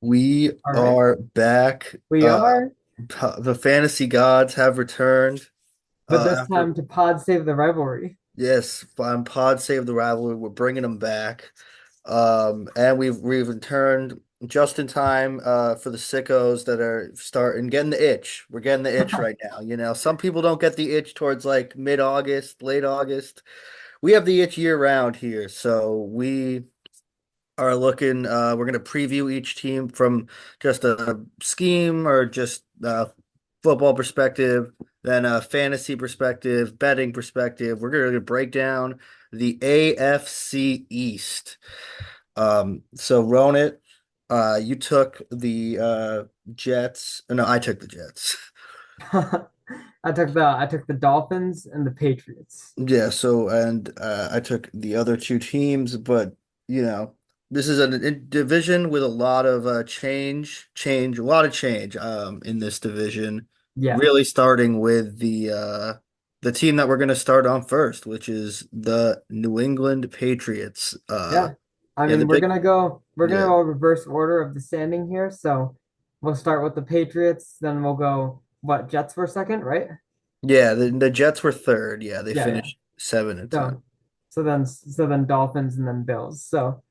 We All right. are back. We are, The fantasy gods have returned. but this After time to pod save the rivalry. yes, Pod Save the Rivalry. We're bringing them back. And we've returned just in time for the sickos that are starting getting the itch. We're getting the itch right now. Some people don't get the itch towards like mid-August, late August. We have the itch year round here, so we are looking. We're going to preview each team from just a scheme or just football perspective, then a fantasy perspective, betting perspective. We're going to break down the AFC East. So Ronit, you took the Jets. No, I took the Jets. I took the Dolphins and the Patriots. Yeah, so and I took the other two teams, but you know, this is a division with a lot of a lot of change in this division. Yeah. Really starting with the team that we're going to start on first, which is the New England Patriots. Yeah. I Yeah, the mean, we're big gonna go we're gonna yeah. go reverse order of the standing here. So we'll start with the Patriots, then we'll go what, Jets for a second, right? Yeah, the Jets were third. Yeah, they Yeah, yeah. finished 7-10. So then Dolphins and then Bills. So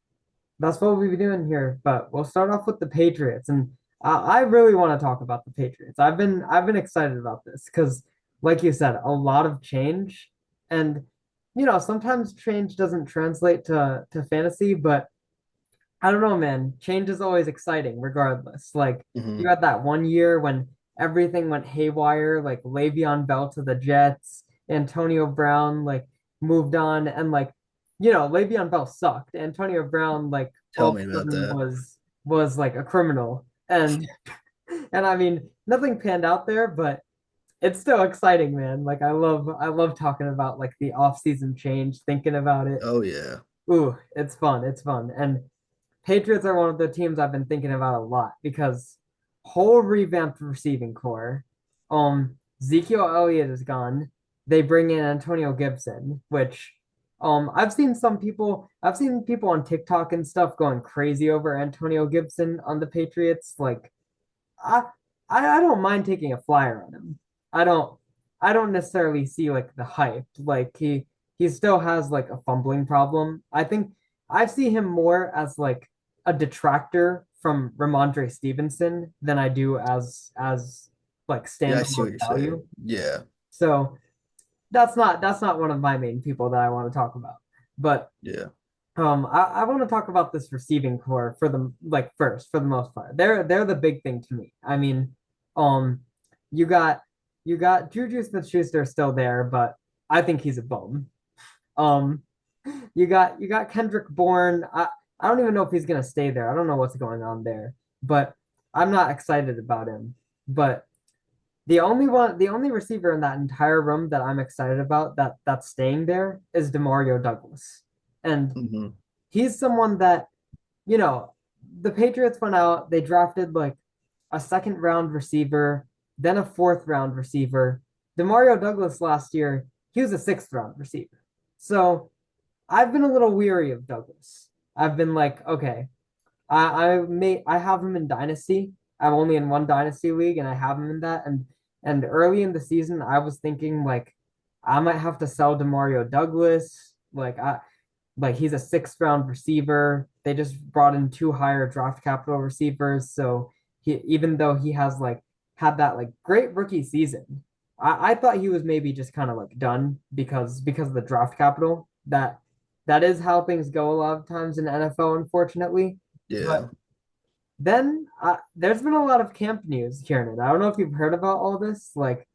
that's what we'll be doing here. But we'll start off with the Patriots, and I really want to talk about the Patriots. I've been excited about this because, like you said, a lot of change, and sometimes change doesn't translate to fantasy, but I don't know, man. Change is always exciting, regardless. Like you Hmm. had that one year when everything went haywire, like Le'Veon Bell to the Jets, Antonio Brown like moved on, and Le'Veon Bell sucked. Antonio Brown all Tell of me a about sudden that. was like a criminal, and I mean nothing panned out there, but it's still exciting, man. Like I love talking about like the off-season change, thinking about it. Oh yeah. Ooh, it's fun. It's fun. And Patriots are one of the teams I've been thinking about a lot because whole revamped receiving core. Ezekiel Elliott is gone. They bring in Antonio Gibson, which I've seen people on TikTok and stuff going crazy over Antonio Gibson on the Patriots. Like I I don't mind taking a flyer on him. I don't I don't necessarily see like the hype. Like he still has like a fumbling problem. I think I see him more as like a detractor from Ramondre Stevenson than I do as like Yeah, I see what standalone you're saying. value. Yeah. So that's not one of my main people that I want to talk about. But Yeah. I want to talk about this receiving core for the like first for the most part. They're the big thing to me. I mean, um, you got you got Juju Smith-Schuster still there, but I think he's a bum. Um, you got Kendrick Bourne. I don't even know if he's gonna stay there. I don't know what's going on there, but I'm not excited about him. But the only receiver in that entire room that I'm excited about that's staying there is Demario Douglas, and Hmm. he's someone that you know, the Patriots went out, they drafted like a second round receiver, then a fourth round receiver. Demario Douglas last year, he was a sixth round receiver. So I've been a little weary of Douglas. I've been like, okay, I have him in Dynasty. I'm only in one Dynasty league and I have him in that. And early in the season, I was thinking like I might have to sell Demario Douglas. Like he's a sixth round receiver. They just brought in two higher draft capital receivers. So even though he has like had that like great rookie season, I thought he was maybe just kind of like done because of the draft capital. That is how things go a lot of times in the NFL, unfortunately. But Yeah. then there's been a lot of camp news, Kieran. I don't know if you've heard about all this. Like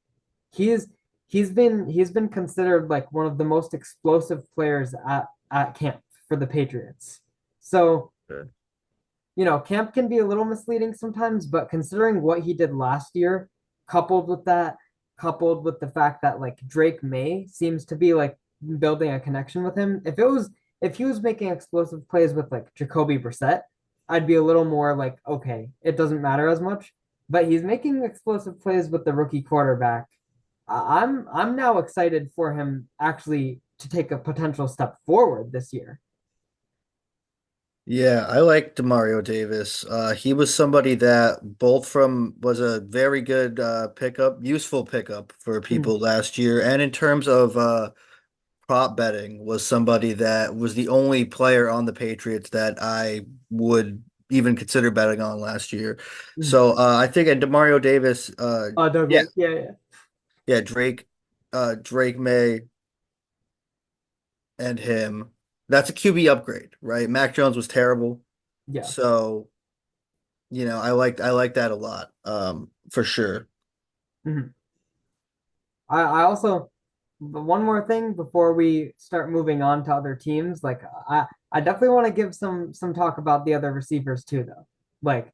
he's he's been considered like one of the most explosive players at camp for the Patriots. So, Okay. camp can be a little misleading sometimes, but considering what he did last year, coupled with that, coupled with the fact that like Drake May seems to be like building a connection with him, if he was making explosive plays with like Jacoby Brissett, I'd be a little more like, okay, it doesn't matter as much. But he's making explosive plays with the rookie quarterback. I'm now excited for him actually to take a potential step forward this year. Yeah, I like Demario Davis. He was somebody that both from was a very good pickup, useful pickup for Mm, people last year, and in terms of prop betting, was somebody that was the only player on the Patriots that I would even consider betting on last year. mm. So I think and Demario Davis, yeah, Douglas, yeah, yeah, yeah, Drake May and him. That's a QB upgrade, right? Mac Jones was terrible. yeah. So, I like that a lot, for sure. Mhm. I also, but one more thing before we start moving on to other teams, like I definitely want to give some talk about the other receivers too, though. Like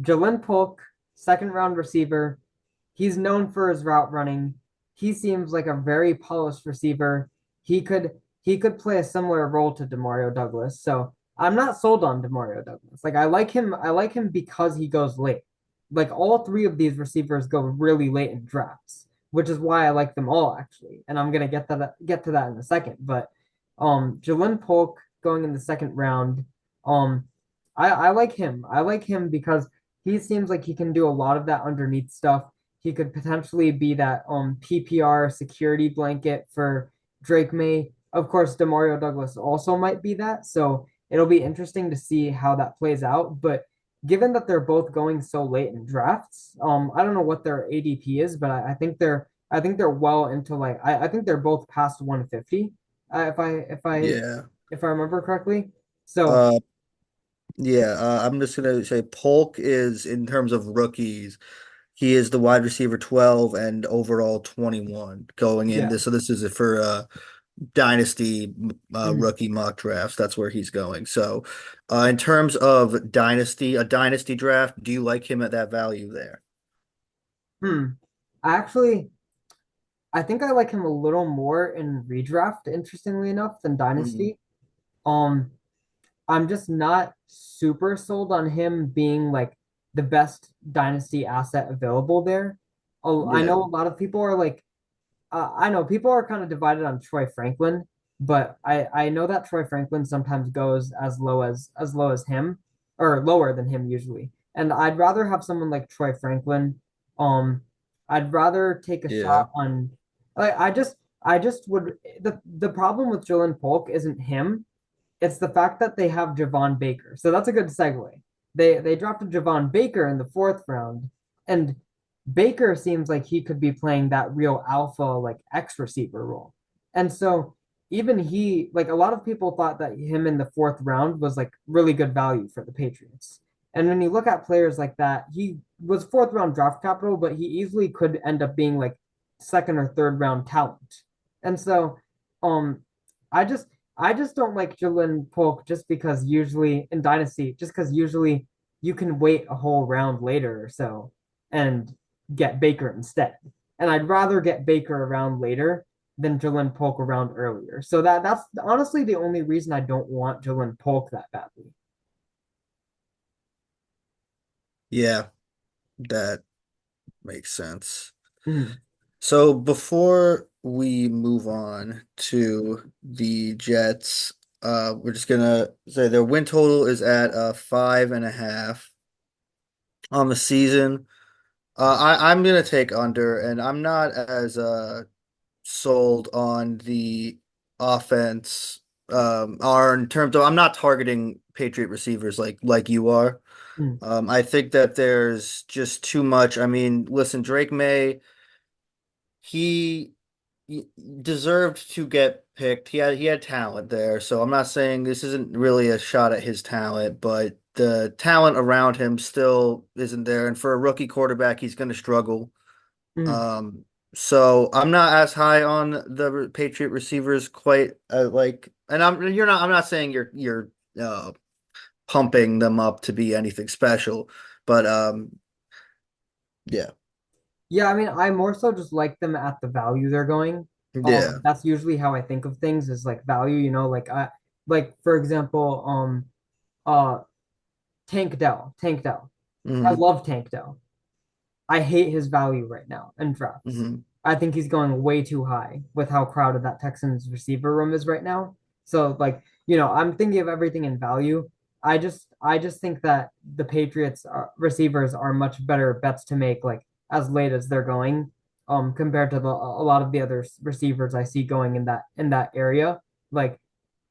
Jalen Polk, second round receiver. He's known for his route running. He seems like a very polished receiver. He could he could play a similar role to Demario Douglas. So I'm not sold on Demario Douglas. Like I like him. I like him because he goes late. Like all three of these receivers go really late in drafts, which is why I like them all actually. And I'm gonna get to that in a second. But Jalen Polk going in the second round. Um, I like him. I like him because he seems like he can do a lot of that underneath stuff. He could potentially be that PPR security blanket for Drake May. Of course, Demario Douglas also might be that. So it'll be interesting to see how that plays out. But given that they're both going so late in drafts, I don't know what their ADP is, but I think they're well into like I think they're both past 150. Yeah. If I remember correctly. So Uh, yeah, I'm just gonna say Polk is in terms of rookies, he is the wide receiver 12 and overall 21 going in yeah. this. So this is for dynasty Mhm. rookie mock drafts. That's where he's going. So, in terms of a dynasty draft, do you like him at that value there? Hmm. I actually I think I like him a little more in redraft, interestingly enough, than Mhm. dynasty. Um, I'm just not super sold on him being like the best dynasty asset available there. Oh, I Yeah, know a lot of people are like, I know people are kind of divided on Troy Franklin, but I know that Troy Franklin sometimes goes as low as him or lower than him usually. And I'd rather have someone like Troy Franklin. Um, I'd rather take a yeah, shot on like I just would the problem with Jalen Polk isn't him. It's the fact that they have Javon Baker. So that's a good segue. They drafted Javon Baker in the fourth round, and Baker seems like he could be playing that real alpha like X receiver role. And so even he like a lot of people thought that him in the fourth round was like really good value for the Patriots. And when you look at players like that, he was fourth round draft capital, but he easily could end up being like second or third round talent. And so um I just I just don't like Jalen Polk just because usually in Dynasty, just because usually you can wait a whole round later or so and get Baker instead. And I'd rather get Baker around later than Jalen Polk around earlier. So that's honestly the only reason I don't want Jalen Polk that badly. yeah, that makes sense. Mhm. So before we move on to the Jets, we're just gonna say their win total is at 5.5 on the season. I'm gonna take under, and I'm not as sold on the offense. Are in terms of I'm not targeting Patriot receivers like you are. Mhm. I think that there's just too much. I mean, listen, Drake May, he he deserved to get picked. He had talent there, so I'm not saying this isn't really a shot at his talent, but the talent around him still isn't there. And for a rookie quarterback, he's going to struggle. Mhm. Um, so I'm not as high on the Patriot receivers quite and I'm not saying you're pumping them up to be anything special, but yeah, Yeah, I mean, I more so just like them at the value they're going. yeah, That's usually how I think of things is like value, like for example, uh Tank Dell. I hmm love Tank Dell. I hate his value right now in drafts. hmm I think he's going way too high with how crowded that Texans receiver room is right now. So, like, I'm thinking of everything in value. I just think that the Patriots receivers are much better bets to make like as late as they're going, compared to a lot of the other receivers I see going in that area. Like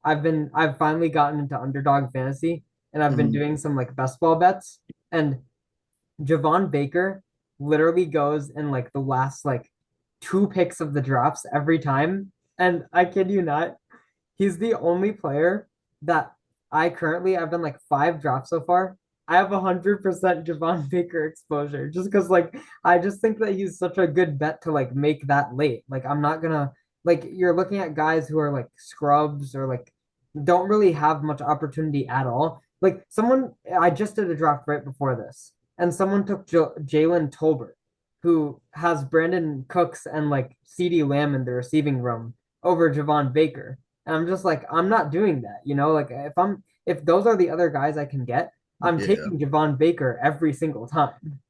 I've finally gotten into underdog fantasy and I've been Mhm. doing some like best ball bets, and Javon Baker literally goes in like the last like two picks of the drafts every time. And I kid you not, he's the only player that I've done like five drafts so far. I have 100% Javon Baker exposure just because like I just think that he's such a good bet to like make that late. Like I'm not gonna like you're looking at guys who are like scrubs or like don't really have much opportunity at all. Like someone I just did a draft right before this, and someone took Jalen Tolbert, who has Brandon Cooks and like CeeDee Lamb in the receiving room over Javon Baker. And I'm just like, I'm not doing that, you know? Like if those are the other guys I can get, I'm Yeah. taking Javon Baker every single time.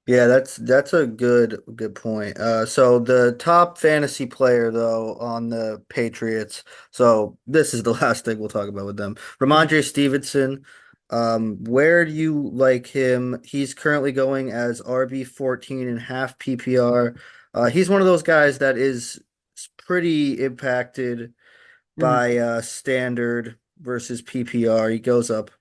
Yeah, that's a good point. So the top fantasy player though on the Patriots. So this is the last thing we'll talk about with them. Ramondre Stevenson. Where do you like him? He's currently going as RB 14 and half PPR. He's one of those guys that is pretty impacted Mhm, by standard versus PPR. He goes up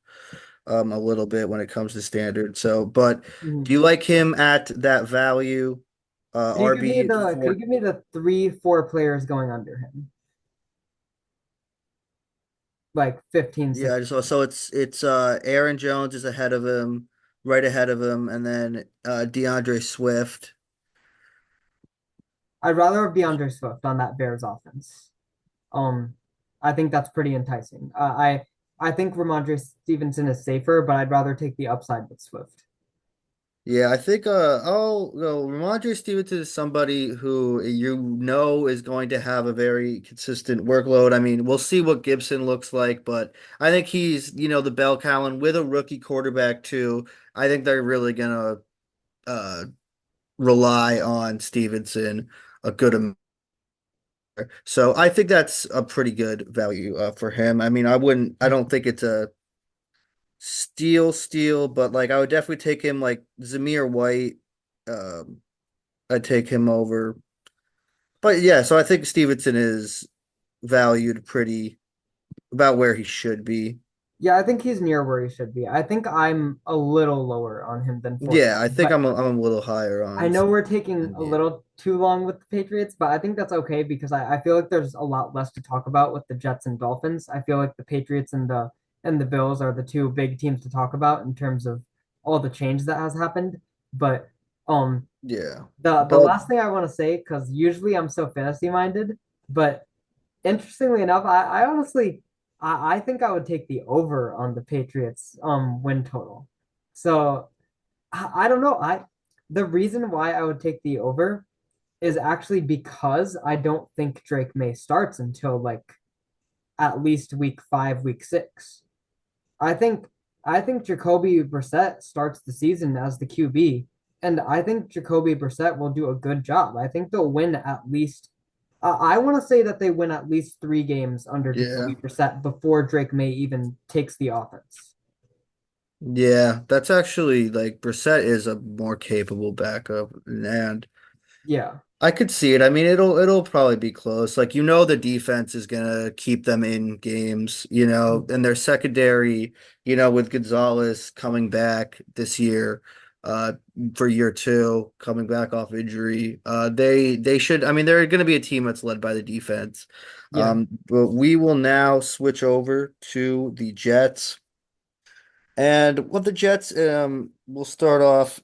a little bit when it comes to standard. So, but do mhm. you like him at that value? RB Could you four. give me the three, four players going under him? Like 15, Yeah, I 16. just so it's Aaron Jones is ahead of him, right ahead of him, and then DeAndre Swift. I'd rather have DeAndre Swift on that Bears offense. Um, I think that's pretty enticing. I think Ramondre Stevenson is safer, but I'd rather take the upside with Swift. Yeah, I think Ramondre Stevenson is somebody who you know is going to have a very consistent workload. I mean, we'll see what Gibson looks like, but I think he's, the bell cow, and with a rookie quarterback too. I think they're really gonna uh rely on Stevenson a good amount. So I think that's a pretty good value for him. I mean, I don't think it's a steal, but like I would definitely take him like Zamir White. Um, I'd take him over. But yeah, so I think Stevenson is valued pretty about where he should be. Yeah, I think he's near where he should be. I think I'm a little lower on him than 14, Yeah, I think but I'm a little higher I on know we're taking Stevenson. a Yeah. little too long with the Patriots, but I think that's okay because I feel like there's a lot less to talk about with the Jets and Dolphins. I feel like the Patriots and the Bills are the two big teams to talk about in terms of all the change that has happened. But um Yeah. the But last thing I want to say, because usually I'm so fantasy minded, but interestingly enough, I honestly I think I would take the over on the Patriots win total. So I don't know. I The reason why I would take the over is actually because I don't think Drake May starts until like at least week five, week six. I think I think Jacoby Brissett starts the season as the QB, and I think Jacoby Brissett will do a good job. I think they'll win at least. I want to say that they win at least three games under yeah. Jacoby Brissett before Drake May even takes the offense. Yeah, that's actually like Brissett is a more capable backup, and Yeah. I could see it. I mean, it'll probably be close. Like the defense is gonna keep them in games, and their secondary, with Gonzalez coming back this year, uh, for year two, coming back off injury. They should. I mean, they're gonna be a team that's led by the defense. Yeah. But we will now switch over to the Jets. And what the Jets, will start off.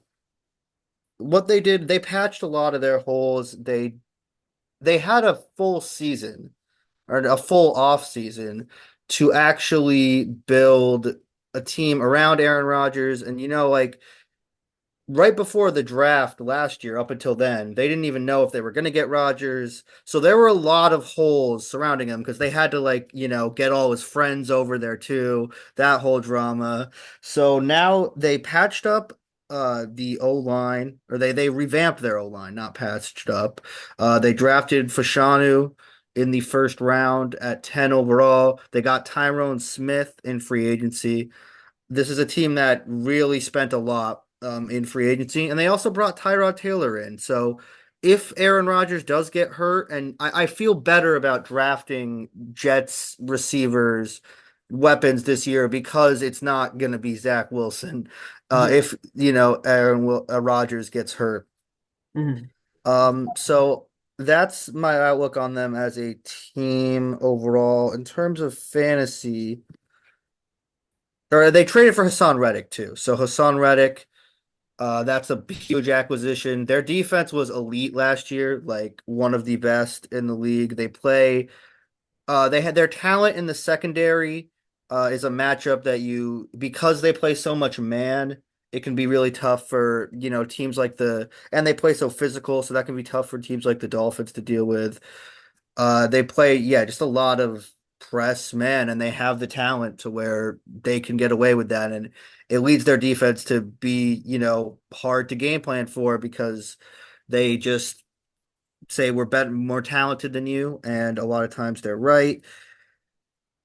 What they did, they patched a lot of their holes. They had a full season or a full off season to actually build a team around Aaron Rodgers. And like right before the draft last year, up until then, they didn't even know if they were going to get Rodgers. So there were a lot of holes surrounding him because they had to like, get all his friends over there too, that whole drama. So now they patched up the O-line, or they revamped their O-line, not patched up. They drafted Fashanu in the first round at 10 overall. They got Tyrone Smith in free agency. This is a team that really spent a lot in free agency, and they also brought Tyrod Taylor in. So if Aaron Rodgers does get hurt, and I feel better about drafting Jets receivers weapons this year because it's not going to be Zach Wilson. Yeah. If Rodgers gets hurt, Mhm. so that's my outlook on them as a team overall in terms of fantasy. Or they traded for Hassan Reddick too. So Hassan Reddick, that's a huge acquisition. Their defense was elite last year, like one of the best in the league. They had their talent in the secondary, is a matchup that because they play so much man, it can be really tough for, teams and they play so physical, so that can be tough for teams like the Dolphins to deal with. They play, yeah, just a lot of press man, and they have the talent to where they can get away with that. And it leads their defense to be, hard to game plan for because they just say we're better, more talented than you, and a lot of times they're right.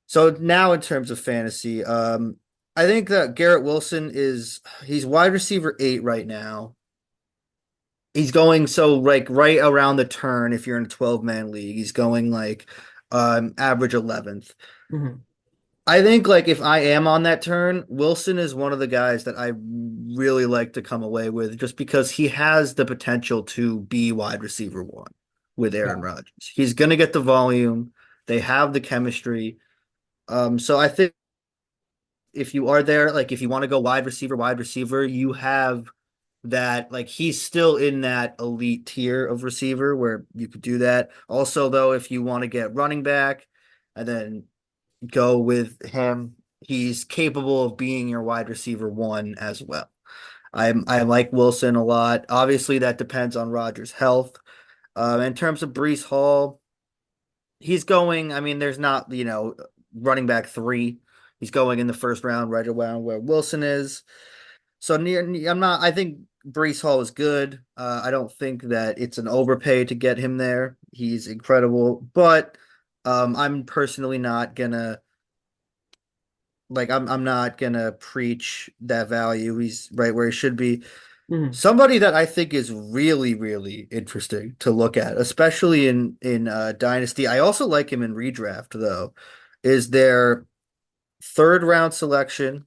So now in terms of fantasy, I think that Garrett Wilson he's wide receiver 8 right now. He's going so like right around the turn if you're in a 12-man league. He's going like average 11th. Mhm. I think like if I am on that turn, Wilson is one of the guys that I really like to come away with just because he has the potential to be wide receiver 1 with Aaron Yeah. Rodgers. He's going to get the volume. They have the chemistry. So I think if you are there, like if you want to go wide receiver, you have that like he's still in that elite tier of receiver where you could do that. Also, though, if you want to get running back and then go with him, he's capable of being your wide receiver 1 as well. I like Wilson a lot. Obviously, that depends on Rodgers' health. In terms of Brees Hall, he's going. I mean, there's not running back 3. He's going in the first round, right around where Wilson is. So I'm not. I think Brees Hall is good. I don't think that it's an overpay to get him there. He's incredible, but I'm personally not gonna I'm not gonna preach that value. He's right where he should be. Mhm. Somebody that I think is really, really interesting to look at, especially in Dynasty. I also like him in redraft though. Is their third round selection,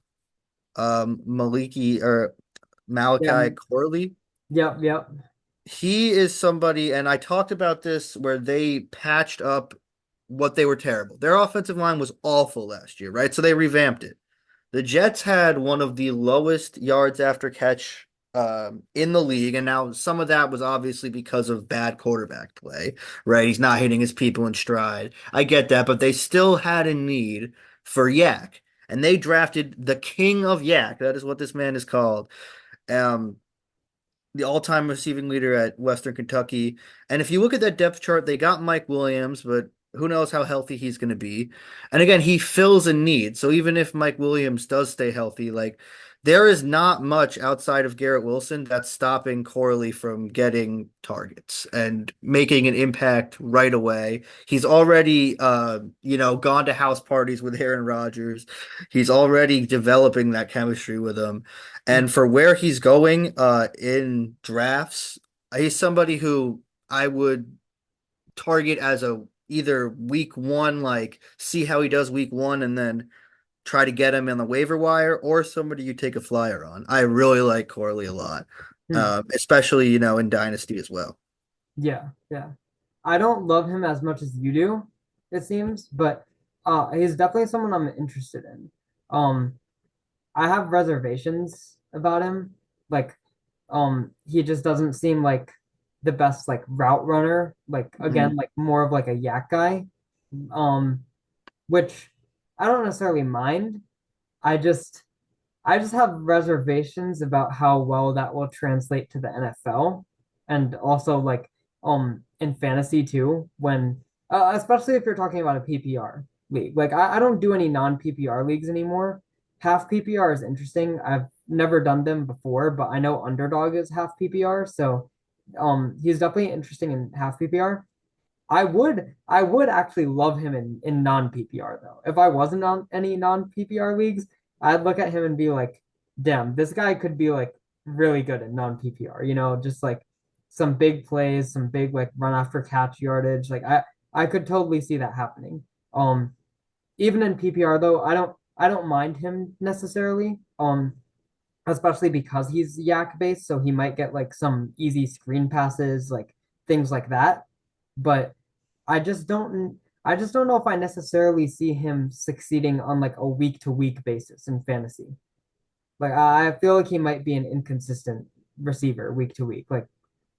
Yeah. Malachi Corley. Yep. Yep. He is somebody, and I talked about this where they patched up what they were terrible. Their offensive line was awful last year, right? So they revamped it. The Jets had one of the lowest yards after catch in the league, and now some of that was obviously because of bad quarterback play, right? He's not hitting his people in stride. I get that, but they still had a need for Yak, and they drafted the king of Yak. That is what this man is called. Um, the all-time receiving leader at Western Kentucky. And if you look at that depth chart, they got Mike Williams, but who knows how healthy he's going to be. And again, he fills a need. So even if Mike Williams does stay healthy, like there is not much outside of Garrett Wilson that's stopping Corley from getting targets and making an impact right away. He's already gone to house parties with Aaron Rodgers. He's already developing that chemistry with him. And Mhm. for where he's going in drafts, he's somebody who I would target as a either week 1, like see how he does week 1 and then try to get him in the waiver wire, or somebody you take a flyer on. I really like Corley a lot, Mhm. especially, in Dynasty as well. Yeah. Yeah. I don't love him as much as you do, it seems, but he's definitely someone I'm interested in. Um, I have reservations about him. Like, he just doesn't seem like the best like route runner. Like again, Mhm. like more of like a yak guy. Um, which I don't necessarily mind. I just I just have reservations about how well that will translate to the NFL and also like in fantasy too when especially if you're talking about a PPR league. Like I don't do any non-PPR leagues anymore. Half PPR is interesting. I've never done them before, but I know Underdog is half PPR, so he's definitely interesting in half PPR. I would actually love him in non-PPR though. If I wasn't on any non-PPR leagues, I'd look at him and be like, damn, this guy could be like really good at non PPR, just like some big plays, some big like run after catch yardage. Like I could totally see that happening. Um, Even in PPR though, I don't mind him necessarily. Especially because he's yak based, so he might get like some easy screen passes, like things like that. But I just don't I just don't know if I necessarily see him succeeding on like a week to week basis in fantasy. Like I feel like he might be an inconsistent receiver week to week, like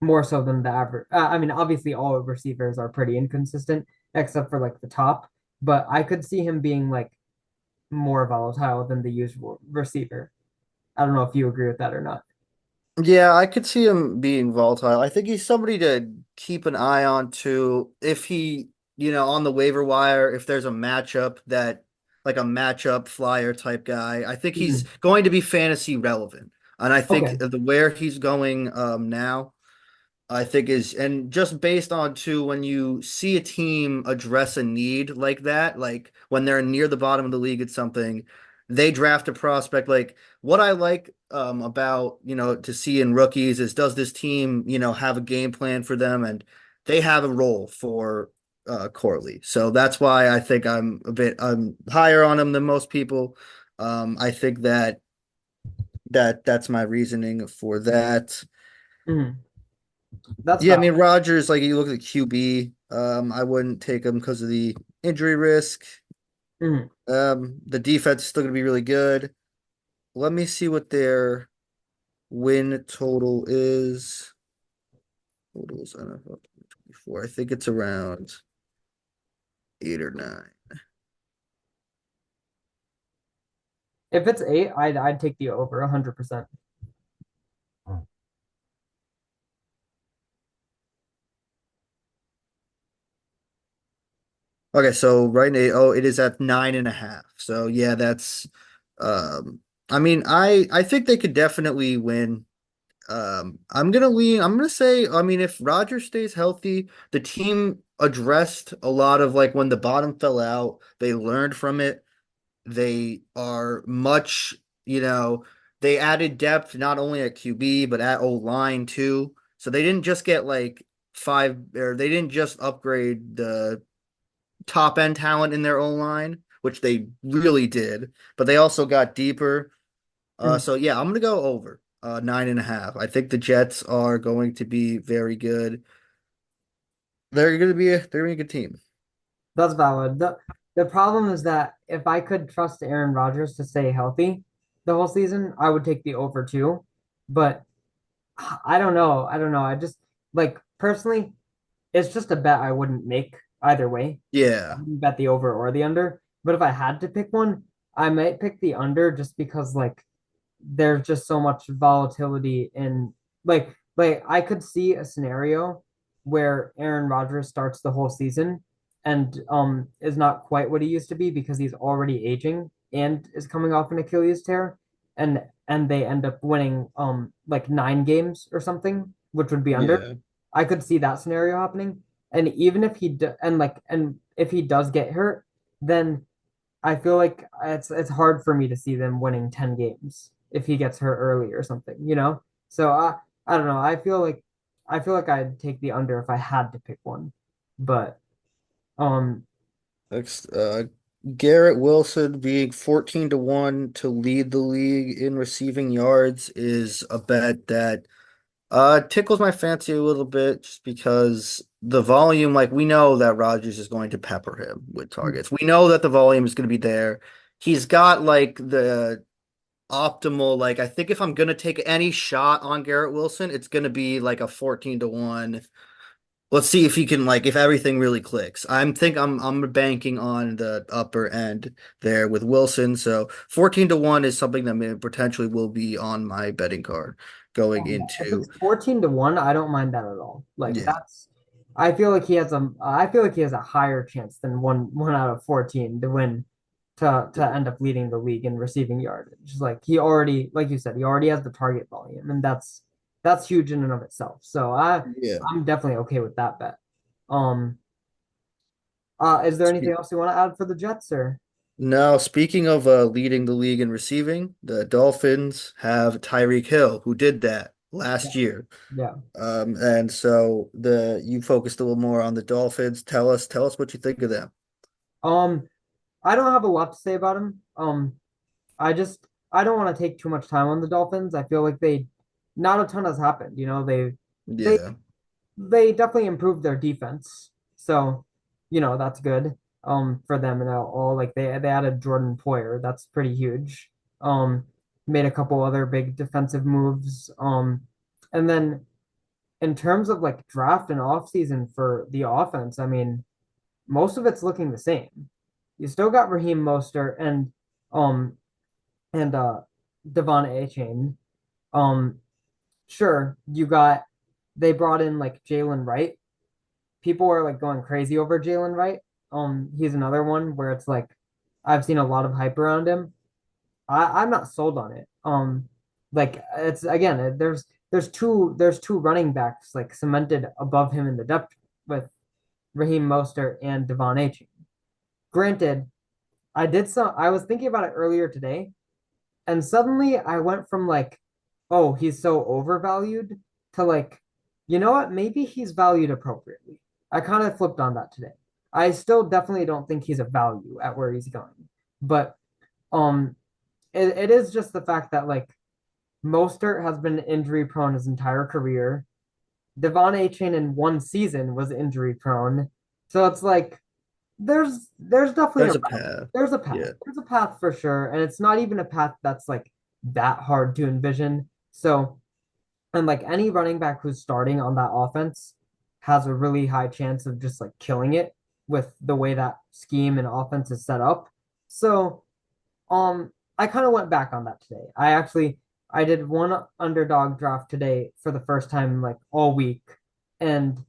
more so than the average. I mean, obviously all receivers are pretty inconsistent, except for like the top. But I could see him being like more volatile than the usual receiver. I don't know if you agree with that or not. Yeah, I could see him being volatile. I think he's somebody to keep an eye on too. If he, on the waiver wire, if there's a matchup that, like a matchup flyer type guy, I think he's Mhm. going to be fantasy relevant. And I think Okay. the where he's going now, I think is, and just based on too, when you see a team address a need like that, like when they're near the bottom of the league at something, they draft a prospect. Like what I like about, to see in rookies is, does this team, have a game plan for them, and they have a role for Corley. So that's why I think I'm higher on him than most people. I think that's my reasoning for that. Mhm. That's Yeah, I valid. mean Rodgers, like you look at QB, I wouldn't take him because of the injury risk. Mhm. The defense is still gonna be really good. Let me see what their win total is. Totals NFL 24. I think it's around 8 or 9. If it's eight, I'd take the over 100%. Okay, so right now, oh, it is at 9.5. So yeah, that's I mean, I think they could definitely win. I'm gonna say, I mean, if Roger stays healthy, the team addressed a lot of, like, when the bottom fell out, they learned from it. They are much, you know, they added depth not only at QB but at O line too. So they didn't just get like five, or they didn't just upgrade the top end talent in their O line, which they really did, but they also got deeper. Mhm. So yeah, I'm gonna go over 9.5. I think the Jets are going to be very good. They're gonna be a good team. That's valid. The problem is that if I could trust Aaron Rodgers to stay healthy the whole season, I would take the over too. But I don't know. I don't know. I just like personally, it's just a bet I wouldn't make either way. I Yeah, wouldn't bet the over or the under. But if I had to pick one, I might pick the under just because like there's just so much volatility in like I could see a scenario where Aaron Rodgers starts the whole season and is not quite what he used to be because he's already aging and is coming off an Achilles tear and they end up winning like 9 games or something, which would be under. yeah, I could see that scenario happening. And even if and if he does get hurt, then I feel like it's hard for me to see them winning 10 games if he gets hurt early or something. So I don't know. I feel like I'd take the under if I had to pick one. But um next, Garrett Wilson being 14-1 to lead the league in receiving yards is a bet that tickles my fancy a little bit, just because the volume, like, we know that Rodgers is going to pepper him with targets. We know that the volume is going to be there. He's got like the optimal, like, I think if I'm gonna take any shot on Garrett Wilson, it's gonna be like a 14-1. Let's see if he can, like, if everything really clicks. I'm banking on the upper end there with Wilson. So 14-1 is something that may potentially will be on my betting card going if it's into, 14-1, I don't mind that at all. Like yeah. that's I feel like he has a higher chance than one out of 14 to win to end up leading the league in receiving yardage. Like he already, like you said, he already has the target volume, and that's huge in and of itself. So Yeah. I'm definitely okay with that bet. Um, is there anything else you want to add for the Jets or? Now, speaking of leading the league in receiving, the Dolphins have Tyreek Hill, who did that Yeah. last year. Yeah. And so the you focused a little more on the Dolphins. Tell us what you think of them. Um, I don't have a lot to say about him. I just I don't want to take too much time on the Dolphins. I feel like they not a ton has happened. They Yeah, they definitely improved their defense. So, that's good for them and all like they added Jordan Poyer. That's pretty huge. Um Made a couple other big defensive moves. And then in terms of like draft and offseason for the offense, I mean, most of it's looking the same. You still got Raheem Mostert um and Devon A-Chain. Um sure, they brought in like Jalen Wright. People are like going crazy over Jalen Wright. He's another one where it's like I've seen a lot of hype around him. I'm not sold on it. Like it's again, there's two running backs like cemented above him in the depth with Raheem Mostert and Devon A. Granted, I was thinking about it earlier today, and suddenly I went from like, oh, he's so overvalued to like, you know what? Maybe he's valued appropriately. I kind of flipped on that today. I still definitely don't think he's a value at where he's going. But um it is just the fact that like Mostert has been injury prone his entire career. Devon Achane in one season was injury prone. So it's like there's definitely a there's a route. path. There's a path. Yeah. There's a path for sure, and it's not even a path that's like that hard to envision. So, and like any running back who's starting on that offense has a really high chance of just like killing it with the way that scheme and offense is set up. So, I kind of went back on that today. I did one underdog draft today for the first time like all week, and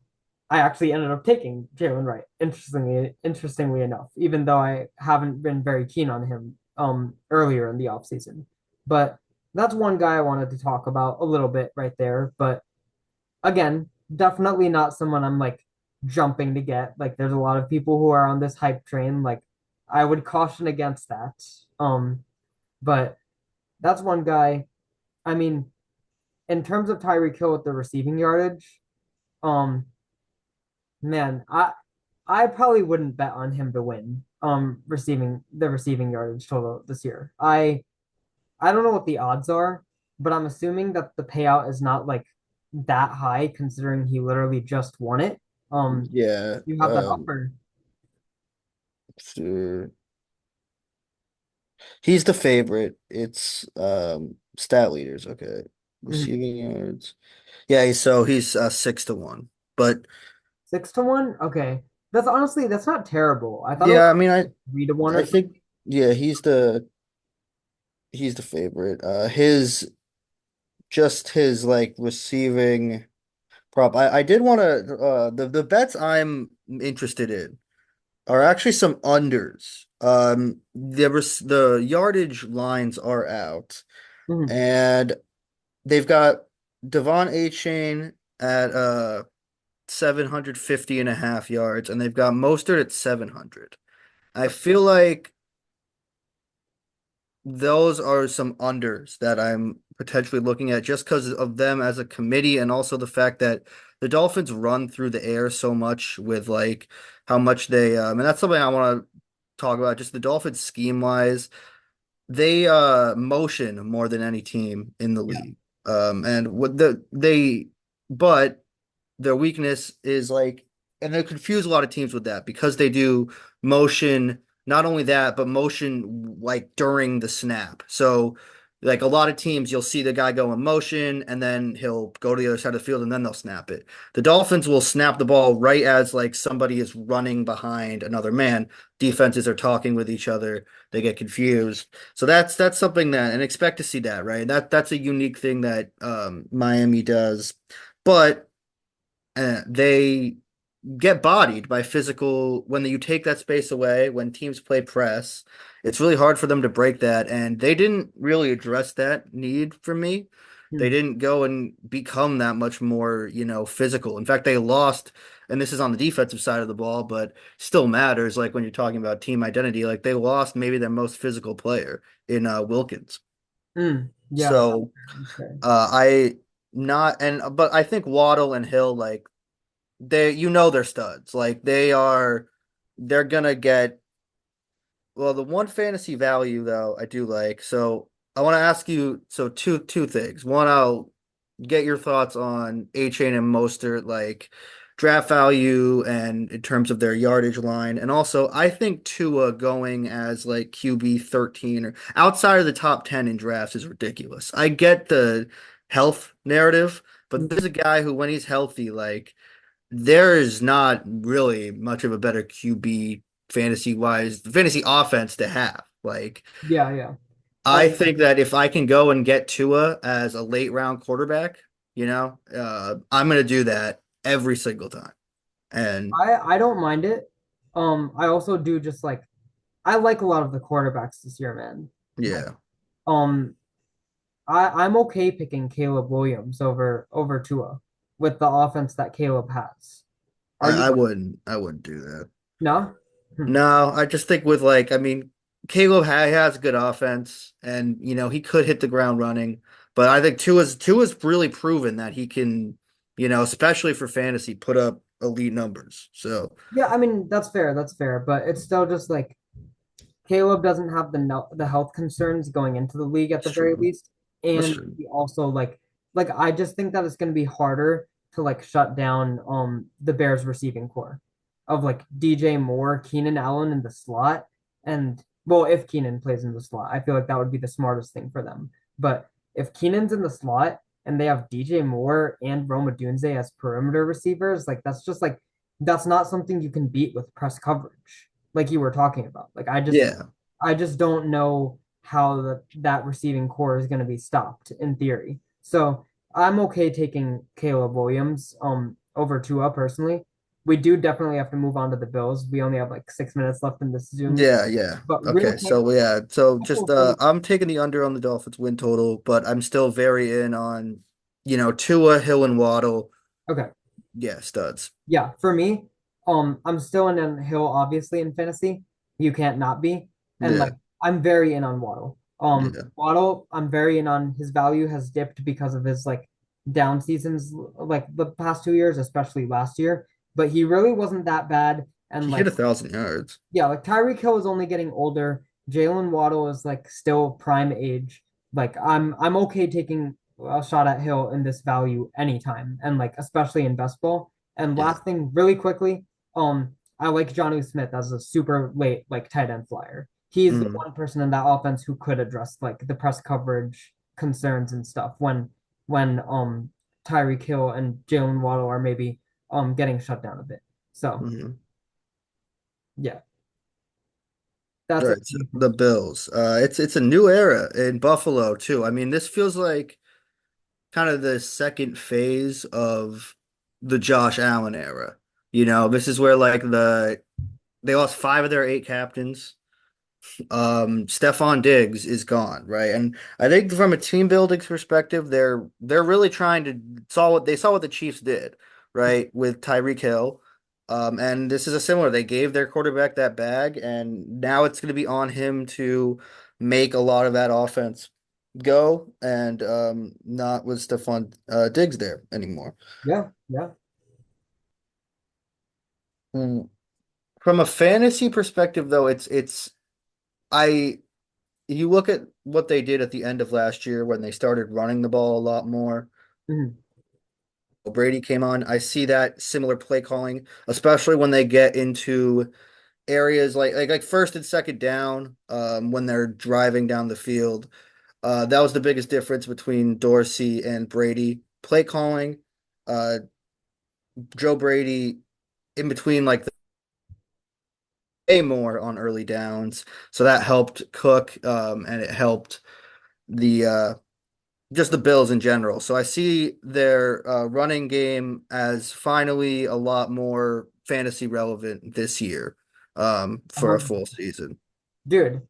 I actually ended up taking Jalen Wright. Interestingly enough, even though I haven't been very keen on him earlier in the offseason. But that's one guy I wanted to talk about a little bit right there. But again, definitely not someone I'm like jumping to get. Like there's a lot of people who are on this hype train. Like I would caution against that. But that's one guy. I mean, in terms of Tyreek Hill with the receiving yardage, um, man, I probably wouldn't bet on him to win receiving yardage total this year. I don't know what the odds are, but I'm assuming that the payout is not like that high considering he literally just won it. Yeah. You have that offer. So he's the favorite. It's stat leaders. Okay. Mhm. Receiving yards. Yeah, so he's 6-1. But 6 to 1? Okay. That's not terrible. I thought it was yeah, I like mean I 3 to 1 or I think something. yeah, he's the favorite. His just his like receiving prop. I did want to the bets I'm interested in are actually some unders. The yardage lines are out, Mhm. and they've got Devon A. Chain at 750 and a half yards, and they've got Mostert at 700. I feel like those are some unders that I'm potentially looking at just because of them as a committee, and also the fact that the Dolphins run through the air so much with like how much they and that's something I want to talk about. Just the Dolphins scheme wise, they motion more than any team in the Yeah. league. And what but their weakness is like, and they confuse a lot of teams with that because they do motion, not only that, but motion like during the snap. So, like a lot of teams, you'll see the guy go in motion and then he'll go to the other side of the field and then they'll snap it. The Dolphins will snap the ball right as like somebody is running behind another man. Defenses are talking with each other. They get confused. So that's something that and expect to see that, right? That's a unique thing that Miami does. But they get bodied by physical when you take that space away when teams play press. It's really hard for them to break that, and they didn't really address that need for me. They Hmm. didn't go and become that much more, physical. In fact, they lost. and this is on the defensive side of the ball, but still matters. Like when you're talking about team identity, like they lost maybe their most physical player in Wilkins. Yeah, So that's fair. I not and but I think Waddle and Hill like they're studs. Like they're gonna get well, the one fantasy value though I do like. So I want to ask you so two things. One, I'll get your thoughts on A-Chain and Mostert, like draft value and in terms of their yardage line. And also I think Tua going as like QB 13 or outside of the top 10 in drafts is ridiculous. I get the health narrative, but Mm, there's a guy who when he's healthy, like there is not really much of a better QB fantasy offense to have. Like, yeah, yeah. I Um, think that if I can go and get Tua as a late round quarterback, I'm going to do that every single time. And I don't mind it. I also do just like I like a lot of the quarterbacks this year, man. Like, yeah, um, I'm okay picking Caleb Williams over Tua with the offense that Caleb has. Are you? I wouldn't do that. No? Hmm. No, I just think with like, I mean, Caleb has a good offense, and he could hit the ground running. But I think Tua's really proven that he can, especially for fantasy, put up elite numbers. So Yeah, I mean that's fair. That's fair, but it's still just like Caleb doesn't have the no the health concerns going into the league at it's the very true. least, That's and true. he also like I just think that it's going to be harder to like shut down the Bears receiving core of like DJ Moore, Keenan Allen in the slot, and well, if Keenan plays in the slot, I feel like that would be the smartest thing for them. But if Keenan's in the slot and they have DJ Moore and Roma Dunze as perimeter receivers, like that's just like that's not something you can beat with press coverage like you were talking about. Like Yeah. I just don't know how that receiving core is going to be stopped in theory. So I'm okay taking Caleb Williams over Tua personally. We do definitely have to move on to the Bills. We only have like 6 minutes left in this Zoom meeting. Yeah, yeah. But real Okay, quick, so yeah, so couple just of funny. I'm taking the under on the Dolphins win total, but I'm still very in on, Tua, Hill, and Waddle. Okay, Yeah, studs. yeah, for me, I'm still in on Hill, obviously in fantasy. You can't not be. And like Yeah, I'm very in on Waddle. yeah. Waddle, I'm very in on his value has dipped because of his like down seasons like the past 2 years, especially last year. But he really wasn't that bad. And He hit like 1,000 yards. yeah, like Tyreek Hill is only getting older. Jalen Waddle is like still prime age. Like I'm okay taking a shot at Hill in this value anytime, and like especially in best ball. And Yeah. last thing, really quickly, I like Jonnu Smith as a super late like tight end flyer. He's the Mm, one person in that offense who could address like the press coverage concerns and stuff when Tyreek Hill and Jalen Waddle are maybe getting shut down a bit. So mm. yeah, All that's it right, for so me for the this. Bills. It's a new era in Buffalo too. I mean, this feels like kind of the second phase of the Josh Allen era. This is where like they lost five of their eight captains. Stefan Diggs is gone, right? And I think from a team building perspective, they're really trying to saw what the Chiefs did, right, with Tyreek Hill. And this is a similar. They gave their quarterback that bag, and now it's going to be on him to make a lot of that offense go, and not with Stefan Diggs there anymore. Yeah, yeah. Mm, From a fantasy perspective, though, it's I you look at what they did at the end of last year when they started running the ball a lot more. Mhm. Brady came on. I see that similar play calling, especially when they get into areas like first and second down, when they're driving down the field. That was the biggest difference between Dorsey and Brady. Play calling, uh, Joe Brady in between like the way more on early downs, so that helped Cook, and it helped the just the Bills in general. So I see their running game as finally a lot more fantasy relevant this year, for a 100. full season. Dude,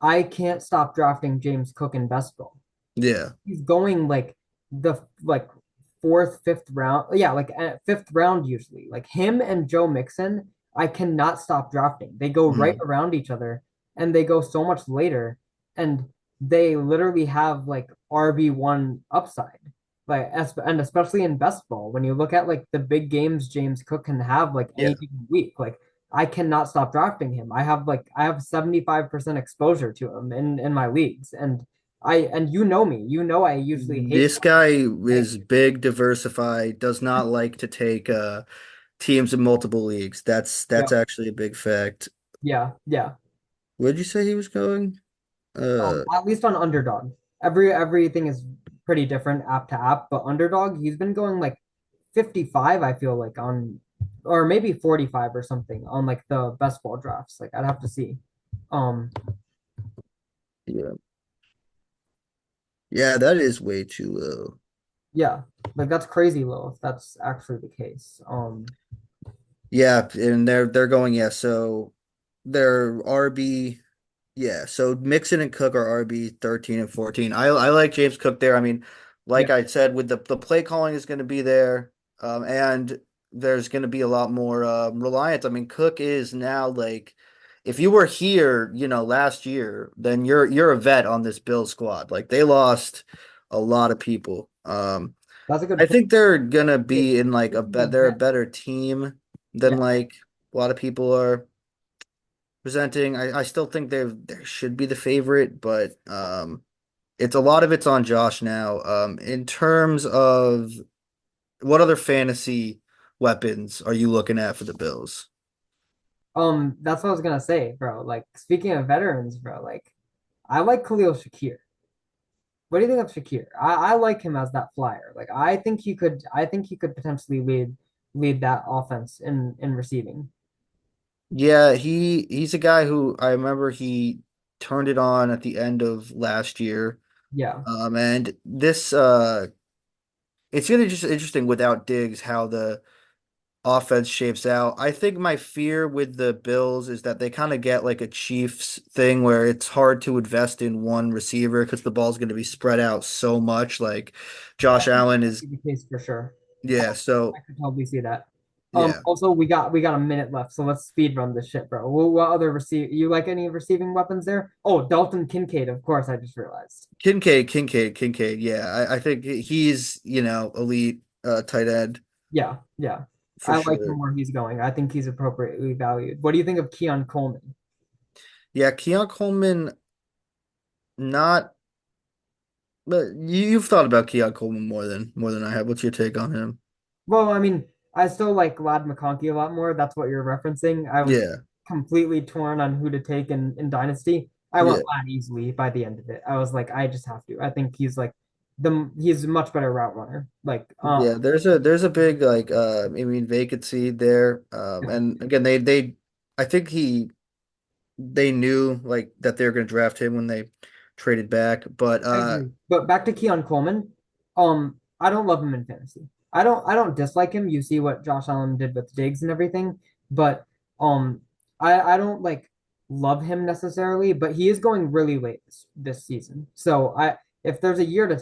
I can't stop drafting James Cook in best ball. Yeah. He's going like the like fourth, fifth round. Yeah, like fifth round usually. Like him and Joe Mixon, I cannot stop drafting. They go right Mhm. around each other and they go so much later and they literally have like RB1 upside. Like and especially in best ball, when you look at like the big games James Cook can have like Yeah. any given week, like I cannot stop drafting him. I have 75% exposure to him in my leagues. And you know me. You know I usually hate This guy playing. is big, diversified, does not like to take teams in multiple leagues. That's Yeah. actually a big fact. Yeah. Yeah. Where'd you say he was going? At least on underdog. Everything is pretty different app to app, but underdog, he's been going like 55, I feel like on or maybe 45 or something on like the best ball drafts. Like I'd have to see. Um, Yeah. Yeah, that is way too low. yeah, like that's crazy low if that's actually the case. Yeah, and they're going, yeah, so they're RB. Yeah, so Mixon and Cook are RB 13 and 14. I like James Cook there. I mean, Yeah, like I said, with the play calling is going to be there, and there's going to be a lot more reliance. I mean, Cook is now like, if you were here, last year, then you're a vet on this Bill squad. Like they lost a lot of people. that's a good I point. think they're gonna Wait, be in like a speaking of they're a that, better team than yeah. like a lot of people are presenting. I still think they should be the favorite, but it's a lot of it's on Josh now. In terms of what other fantasy weapons are you looking at for the Bills? That's what I was gonna say, bro. Like speaking of veterans, bro, like I like Khalil Shakir. What do you think of Shakir? I like him as that flyer. Like I think he could potentially lead that offense in receiving. Yeah, he's a guy who I remember he turned it on at the end of last year. Yeah. And this it's gonna be just interesting without Diggs how the offense shapes out. I think my fear with the Bills is that they kind of get like a Chiefs thing where it's hard to invest in one receiver because the ball's going to be spread out so much. Like I Josh think Allen that is, could be the case for sure. yeah. I So could totally see that. yeah, Also we got a minute left, so let's speed run this shit, bro. What other you like any receiving weapons there? Oh, Dalton Kincaid, of course, I just realized. Kincaid. Yeah, I think he's elite tight end Yeah, yeah. for I like him sure. where he's going. I think he's appropriately valued. What do you think of Keon Coleman? Yeah, Keon Coleman, not, but you've thought about Keon Coleman more than I have. What's your take on him? Well, I mean, I still like Lad McConkey a lot more. That's what you're referencing. I was Yeah, completely torn on who to take in Dynasty. I went yeah. Lad easily by the end of it. I was like, I just have to. I think he's like he's a much better route runner. Like, Yeah, there's a big like I mean vacancy there. yeah. And again I think they knew like that they were gonna draft him when they traded back. But I agree. But back to Keon Coleman. I don't love him in fantasy. I don't dislike him. You see what Josh Allen did with Diggs and everything, but um I don't like love him necessarily, but he is going really late this season. So I if there's a year to take